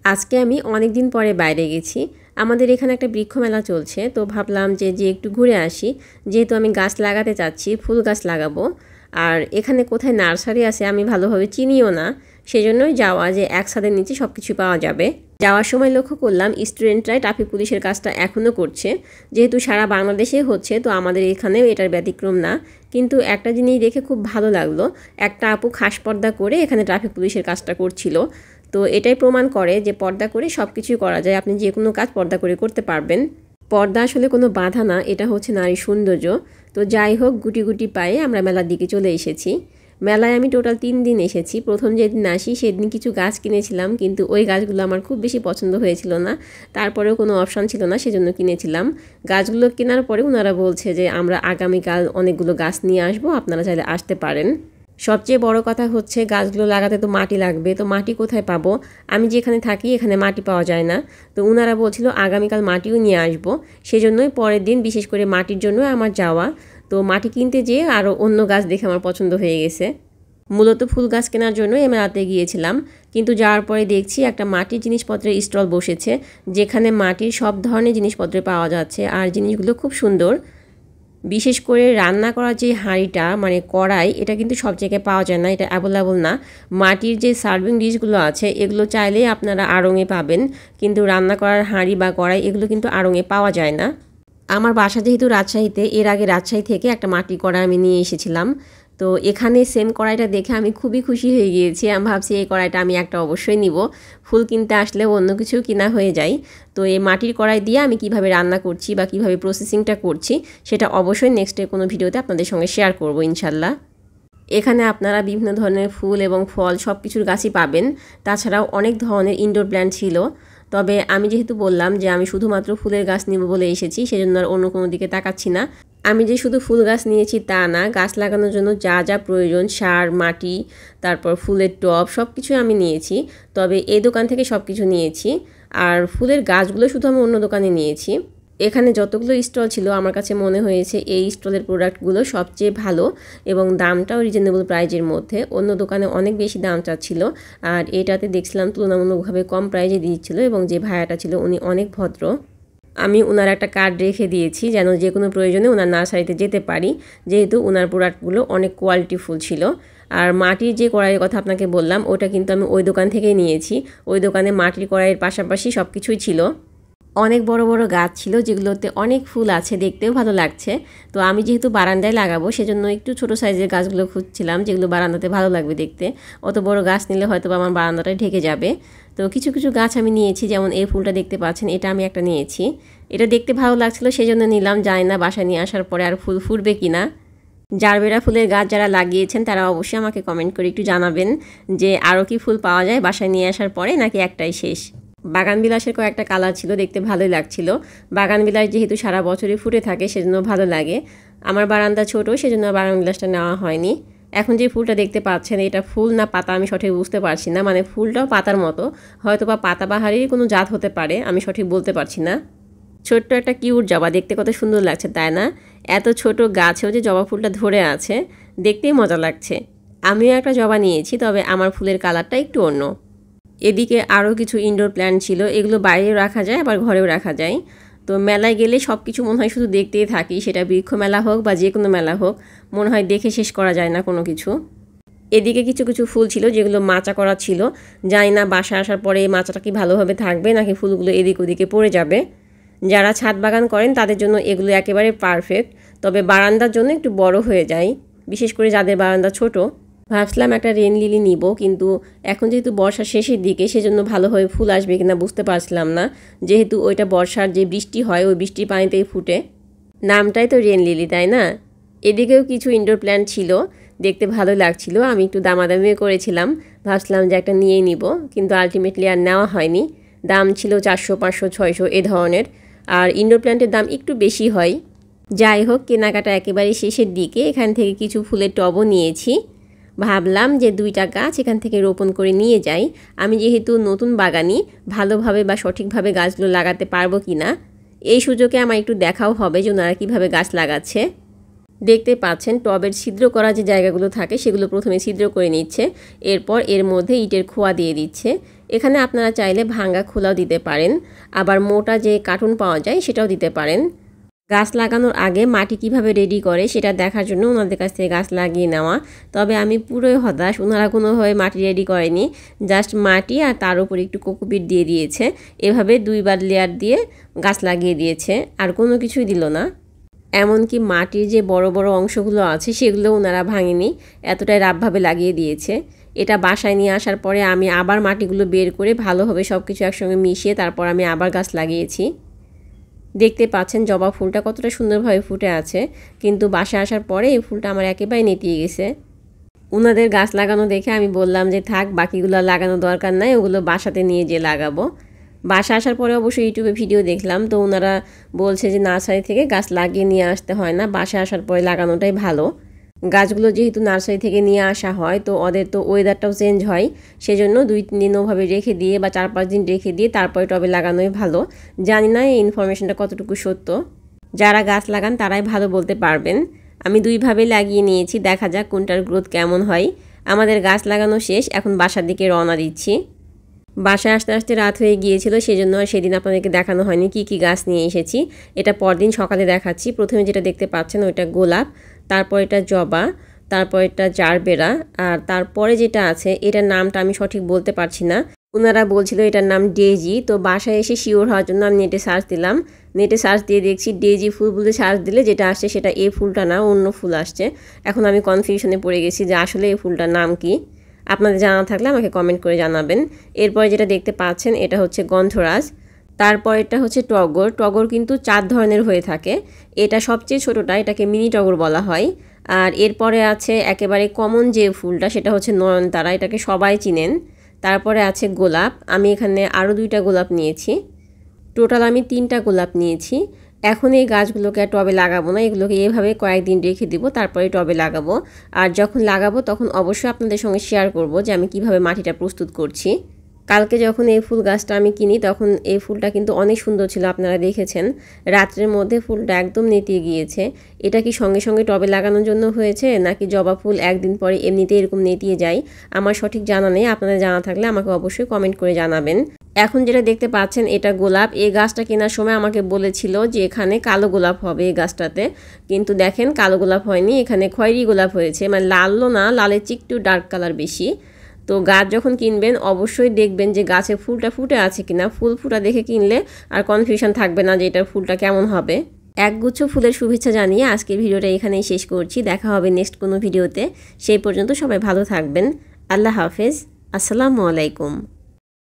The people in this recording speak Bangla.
আজকে আমি অনেক দিন পরে বাইরে গেছি। আমাদের এখানে একটা বৃক্ষ মেলা চলছে, তো ভাবলাম যে একটু ঘুরে আসি। যেহেতু আমি গাছ লাগাতে চাচ্ছি, ফুল গাছ লাগাবো। আর এখানে কোথায় নার্সারি আছে আমি ভালোভাবে চিনিও না, সেজন্যই যাওয়া যে এক ছাদের নিচে সব কিছু পাওয়া যাবে। যাওয়ার সময় লক্ষ্য করলাম স্টুডেন্টরাই ট্রাফিক পুলিশের কাজটা এখনও করছে। যেহেতু সারা বাংলাদেশে হচ্ছে, তো আমাদের এখানেও এটার ব্যতিক্রম না। কিন্তু একটা জিনিস দেখে খুব ভালো লাগলো, একটা আপু খাস পর্দা করে এখানে ট্রাফিক পুলিশের কাজটা করছিল। তো এটাই প্রমাণ করে যে পর্দা করে সব কিছুই করা যায়, আপনি যে কোনো কাজ পর্দা করে করতে পারবেন। পর্দা আসলে কোনো বাধা না, এটা হচ্ছে নারীর সৌন্দর্য। তো যাই হোক, গুটি গুটি পায়ে আমরা মেলার দিকে চলে এসেছি। মেলায় আমি টোটাল 3 দিন এসেছি। প্রথম যেদিন আসি সেদিন কিছু গাছ কিনেছিলাম, কিন্তু ওই গাছগুলো আমার খুব বেশি পছন্দ হয়েছিল না। তারপরেও কোনো অপশান ছিল না, সেজন্য কিনেছিলাম। গাছগুলো কেনার পরে ওনারা বলছে যে আমরা আগামীকাল অনেকগুলো গাছ নিয়ে আসবো, আপনারা চাইলে আসতে পারেন। সবচেয়ে বড় কথা হচ্ছে গাছগুলো লাগাতে তো মাটি লাগবে, তো মাটি কোথায় পাবো? আমি যেখানে থাকি এখানে মাটি পাওয়া যায় না। তো ওনারা বলছিল আগামীকাল মাটিও নিয়ে আসবো, সেজন্যই পরের দিন বিশেষ করে মাটির জন্য আমার যাওয়া। তো মাটি কিনতে যেয়ে আরও অন্য গাছ দেখে আমার পছন্দ হয়ে গেছে। মূলত ফুল গাছ কেনার জন্য মেলাতে গিয়েছিলাম, কিন্তু যাওয়ার পরে দেখছি একটা মাটির জিনিসপত্রের স্টল বসেছে, যেখানে মাটির সব ধরনের জিনিসপত্র পাওয়া যাচ্ছে আর জিনিসগুলো খুব সুন্দর। বিশেষ করে রান্না করার যে হাঁড়িটা মানে কড়াই, এটা কিন্তু সব জায়গায় পাওয়া যায় না, এটা অ্যাভেলেবল না। মাটির যে সার্ভিং ডিশগুলো আছে এগুলো চাইলেই আপনারা আড়ংয়ে পাবেন, কিন্তু রান্না করার হাঁড়ি বা কড়াই এগুলো কিন্তু আড়ংয়ে পাওয়া যায় না। আমার বাসা যেহেতু রাজশাহীতে, এর আগে রাজশাহী থেকে একটা মাটির কড়াই আমি নিয়ে এসেছিলাম। তো এখানে সেম কড়াইটা দেখে আমি খুবই খুশি হয়ে গিয়েছি। আমি ভাবছি এই কড়াইটা আমি একটা অবশ্যই নিব। ফুল কিনতে আসলে অন্য কিছু কিনা হয়ে যায়। তো এই মাটির কড়াই দিয়ে আমি কিভাবে রান্না করছি বা কিভাবে প্রসেসিংটা করছি সেটা অবশ্যই নেক্সটে কোনো ভিডিওতে আপনাদের সঙ্গে শেয়ার করব ইনশাল্লাহ। এখানে আপনারা বিভিন্ন ধরনের ফুল এবং ফল সব কিছুর গাছই পাবেন। তাছাড়াও অনেক ধরনের ইনডোর প্ল্যান্ট ছিল। তবে আমি যেহেতু বললাম যে আমি শুধুমাত্র ফুলের গাছ নিব বলে এসেছি, সেজন্য আর অন্য কোনো দিকে তাকাচ্ছি না। আমি যে শুধু ফুল গাছ নিয়েছি তা না, গাছ লাগানোর জন্য যা যা প্রয়োজন সার, মাটি, তারপর ফুলের টব সব কিছুই আমি নিয়েছি। তবে এই দোকান থেকে সব কিছু নিয়েছি। আর ফুলের গাছগুলো শুধু আমি অন্য দোকানে নিয়েছি। এখানে যতগুলো স্টল ছিল আমার কাছে মনে হয়েছে এই স্টলের প্রোডাক্টগুলো সবচেয়ে ভালো এবং দামটাও রিজনেবল প্রাইজের মধ্যে। অন্য দোকানে অনেক বেশি দাম চাচ্ছিল, আর এটাতে দেখছিলাম তুলনামূলকভাবে কম প্রাইজে দিচ্ছিল এবং যে ভাইয়াটা ছিল উনি অনেক ভদ্র। আমি ওনার একটা কার্ড রেখে দিয়েছি যেন যে কোনো প্রয়োজনে ওনার নার্সারিতে যেতে পারি, যেহেতু ওনার প্রোডাক্টগুলো অনেক কোয়ালিটিফুল ছিল। আর মাটির যে কড়াইয়ের কথা আপনাকে বললাম ওটা কিন্তু আমি ওই দোকান থেকেই নিয়েছি। ওই দোকানে মাটির কড়াইয়ের পাশাপাশি সব কিছুই ছিল। অনেক বড় বড় গাছ ছিল যেগুলোতে অনেক ফুল আছে, দেখতেও ভালো লাগছে। তো আমি যেহেতু বারান্দায় লাগাবো সেজন্য একটু ছোট সাইজের গাছগুলো খুঁজছিলাম, যেগুলো বারান্দাতে ভালো লাগবে দেখতে। অত বড় গাছ নিলে হয়তো আমার বারান্দাটাই ঢেকে যাবে। তো কিছু কিছু গাছ আমি নিয়েছি, যেমন এই ফুলটা দেখতে পাচ্ছেন, এটা আমি একটা নিয়েছি। এটা দেখতে ভালো লাগছিল সেজন্য নিলাম, জানি না বাসায় নিয়ে আসার পরে আর ফুল ফুটবে কিনা। জারবেরা ফুলের গাছ যারা লাগিয়েছেন তারা অবশ্যই আমাকে কমেন্ট করে একটু জানাবেন যে আরও কি ফুল পাওয়া যায় বাসায় নিয়ে আসার পরে, নাকি একটাই শেষ। বাগানবিলাসের কয়েকটা কালার ছিল, দেখতে ভালোই লাগছিল। বাগানবিলাস যেহেতু সারা বছরই ফুটে থাকে সেজন্য ভালো লাগে। আমার বারান্দা ছোট, সেজন্য বাগানবিলাসটা নেওয়া হয়নি। এখন যে ফুলটা দেখতে পাচ্ছেন এটা ফুল না পাতা আমি সঠিক বুঝতে পারছি না, মানে ফুলটাও পাতার মতো, হয়তো বা পাতাবাহারেরই কোনো জাত হতে পারে, আমি সঠিক বলতে পারছি না। ছোট্ট একটা কিউট জবা, দেখতে কত সুন্দর লাগছে তাই না? এত ছোট গাছেও যে জবা ফুলটা ধরে আছে, দেখতেই মজা লাগছে। আমিও একটা জবা নিয়েছি, তবে আমার ফুলের কালারটা একটু অন্য। এদিকে আরও কিছু ইনডোর প্ল্যান্ট ছিল, এগুলো বাইরেও রাখা যায় আবার ঘরেও রাখা যায়। তো মেলায় গেলে সব কিছু মনে হয় শুধু দেখতেই থাকি, সেটা বৃক্ষ মেলা হোক বা যে কোনো মেলা হোক, মনে হয় দেখে শেষ করা যায় না কোনো কিছু। এদিকে কিছু কিছু ফুল ছিল যেগুলো মাচা করা ছিল, জানি না বাসায় আসার পরে এই মাচাটা কি ভালোভাবে থাকবে নাকি ফুলগুলো এদিক ওদিকে পড়ে যাবে। যারা ছাদ বাগান করেন তাদের জন্য এগুলো একেবারে পারফেক্ট, তবে বারান্দার জন্য একটু বড় হয়ে যায়, বিশেষ করে যাদের বারান্দা ছোট। ভাবছিলাম একটা রেন লিলি নিব, কিন্তু এখন যেহেতু বর্ষার শেষের দিকে সেজন্য ভালোভাবে ফুল আসবে কিনা বুঝতে পারছিলাম না, যেহেতু ওইটা বর্ষার যে বৃষ্টি হয় ওই বৃষ্টির পানিতেই ফুটে। নামটাই তো রেন লিলি তাই না? এদিকেও কিছু ইনডোর প্ল্যান্ট ছিল, দেখতে ভালো লাগছিল, আমি একটু দামাদামিও করেছিলাম, ভাবছিলাম যে একটা নিয়েই নিব, কিন্তু আলটিমেটলি আর নেওয়া হয়নি। দাম ছিল 400, 500, 600 এ ধরনের, আর ইনডোর প্ল্যান্টের দাম একটু বেশি হয়। যাই হোক, কেনাকাটা একেবারে শেষের দিকে, এখান থেকে কিছু ফুলের টবও নিয়েছি। ভাবলাম যে 2টা গাছ এখান থেকে রোপণ করে নিয়ে যাই। আমি যেহেতু নতুন বাগানি, ভালোভাবে বা সঠিকভাবে গাছগুলো লাগাতে পারবো কি না, এই সুযোগে আমার একটু দেখাও হবে যে ওনারা কীভাবে গাছ লাগাচ্ছে। দেখতে পাচ্ছেন টবের ছিদ্র করা যে জায়গাগুলো থাকে সেগুলো প্রথমে ছিদ্র করে নিচ্ছে, এরপর এর মধ্যে ইটের খোয়া দিয়ে দিচ্ছে। এখানে আপনারা চাইলে ভাঙ্গা খোলাও দিতে পারেন, আবার মোটা যে কার্টুন পাওয়া যায় সেটাও দিতে পারেন। গাছ লাগানোর আগে মাটি কিভাবে রেডি করে সেটা দেখার জন্য ওনাদের কাছ থেকে গাছ লাগিয়ে নেওয়া। তবে আমি পুরোই হতাশ, ওনারা কোনোভাবে মাটি রেডি করেনি, জাস্ট মাটি আর তার উপর একটু কোকোপিট দিয়ে দিয়েছে। এভাবে 2বার লেয়ার দিয়ে গাছ লাগিয়ে দিয়েছে, আর কোনো কিছুই দিল না। এমনকি মাটির যে বড় বড় অংশগুলো আছে সেগুলো ওনারা ভাঙেনি, এতটাই রাফভাবে লাগিয়ে দিয়েছে। এটা বাসায় নিয়ে আসার পরে আমি আবার মাটিগুলো বের করে ভালোভাবে সব কিছু একসঙ্গে মিশিয়ে তারপর আমি আবার গাছ লাগিয়েছি। দেখতে পাচ্ছেন জবা ফুলটা কতটা সুন্দরভাবে ফুটে আছে, কিন্তু বাসায় আসার পরে এই ফুলটা আমার একেবারে নেতিয়ে গেছে। ওনাদের গাছ লাগানো দেখে আমি বললাম যে থাক, বাকিগুলো লাগানো দরকার নাই, ওগুলো বাসাতে নিয়ে যেয়ে লাগাবো। বাসা আসার পরে অবশ্যই ইউটিউবে ভিডিও দেখলাম, তো ওনারা বলছে যে নার্সারি থেকে গাছ লাগিয়ে নিয়ে আসতে হয় না, বাসায় আসার পরে লাগানোটাই ভালো। গাছগুলো যেহেতু নার্সারি থেকে নিয়ে আসা হয়, তো ওদের তো ওয়েদারটাও চেঞ্জ হয়, সেজন্য 2-3 দিন ওভাবে রেখে দিয়ে বা 4-5 দিন রেখে দিয়ে তারপরে টবে লাগানোই ভালো। জানি না এই ইনফরমেশনটা কতটুকু সত্য, যারা গাছ লাগান তারাই ভালো বলতে পারবেন। আমি 2ভাবে লাগিয়ে নিয়েছি, দেখা যাক কোনটার গ্রোথ কেমন হয়। আমাদের গাছ লাগানো শেষ, এখন বাসার দিকে রওনা দিচ্ছি। বাসায় আসতে আসতে রাত হয়ে গিয়েছিল, সেজন্য আর সেদিন আপনাদেরকে দেখানো হয়নি কি কি গাছ নিয়ে এসেছি। এটা পরদিন সকালে দেখাচ্ছি। প্রথমে যেটা দেখতে পাচ্ছেন ওইটা গোলাপ, তারপর এটা জবা, তারপর এটা জারবেরা, আর তারপরে যেটা আছে এটার নামটা আমি সঠিক বলতে পারছি না। ওনারা বলছিল এটার নাম ডেজি। তো বাসায় এসে শিওর হওয়ার জন্য আমি নেটে সার্চ দিলাম। নেটে সার্চ দিয়ে দেখছি ডেজি ফুল বলে সার্চ দিলে যেটা আসছে সেটা এই ফুলটা না, অন্য ফুল আসছে। এখন আমি কনফিউশনে পড়ে গেছি যে আসলে এই ফুলটার নাম কি। আপনাদের জানা থাকলে আমাকে কমেন্ট করে জানাবেন। এরপরে যেটা দেখতে পাচ্ছেন এটা হচ্ছে গন্ধরাজ, তারপর এটা হচ্ছে টগর। টগর কিন্তু 4 ধরনের হয়ে থাকে, এটা সবচেয়ে ছোটোটা, এটাকে মিনি টগর বলা হয়। আর এরপরে আছে একেবারে কমন যে ফুলটা, সেটা হচ্ছে নয়নতারা, এটাকে সবাই চিনেন। তারপরে আছে গোলাপ, আমি এখানে আরও 2টা গোলাপ নিয়েছি, টোটাল আমি 3টা গোলাপ নিয়েছি। এখন এই গাছগুলোকে আর টবে লাগাবো না, এগুলোকে এভাবে কয়েকদিন রেখে দিব, তারপরে টবে লাগাবো। আর যখন লাগাবো তখন অবশ্যই আপনাদের সঙ্গে শেয়ার করব যে আমি কিভাবে মাটিটা প্রস্তুত করছি। কালকে যখন এই ফুল গাছটা আমি কিনি তখন এই ফুলটা কিন্তু অনেক সুন্দর ছিল, আপনারা দেখেছেন। রাত্রের মধ্যে ফুলটা একদম নেতিয়ে গিয়েছে। এটা কি সঙ্গে সঙ্গে টবে লাগানোর জন্য হয়েছে, নাকি জবা ফুল একদিন পরে এমনিতে এরকম নেতিয়ে যায়, আমার সঠিক জানা নেই। আপনাদের জানা থাকলে আমাকে অবশ্যই কমেন্ট করে জানাবেন। এখন যেটা দেখতে পাচ্ছেন এটা গোলাপ। এই গাছটা কেনার সময় আমাকে বলেছিল যে এখানে কালো গোলাপ হবে এই গাছটাতে, কিন্তু দেখেন কালো গোলাপ হয়নি, এখানে খয়েরি গোলাপ হয়েছে। মানে লালও না, লালের চেয়ে একটু ডার্ক কালার বেশি। তো গাছ যখন কিনবেন অবশ্যই দেখবেন যে গাছে ফুলটা ফুটে আছে কিনা। ফুল ফুটা দেখে কিনলে আর কনফিউশন থাকবে না যে এটার ফুলটা কেমন হবে। একগুচ্ছ ফুলের শুভেচ্ছা জানিয়ে আজকের ভিডিওটা এখানেই শেষ করছি। দেখা হবে নেক্সট কোনো ভিডিওতে। সেই পর্যন্ত সবাই ভালো থাকবেন। আল্লাহ হাফেজ, আসসালামু আলাইকুম।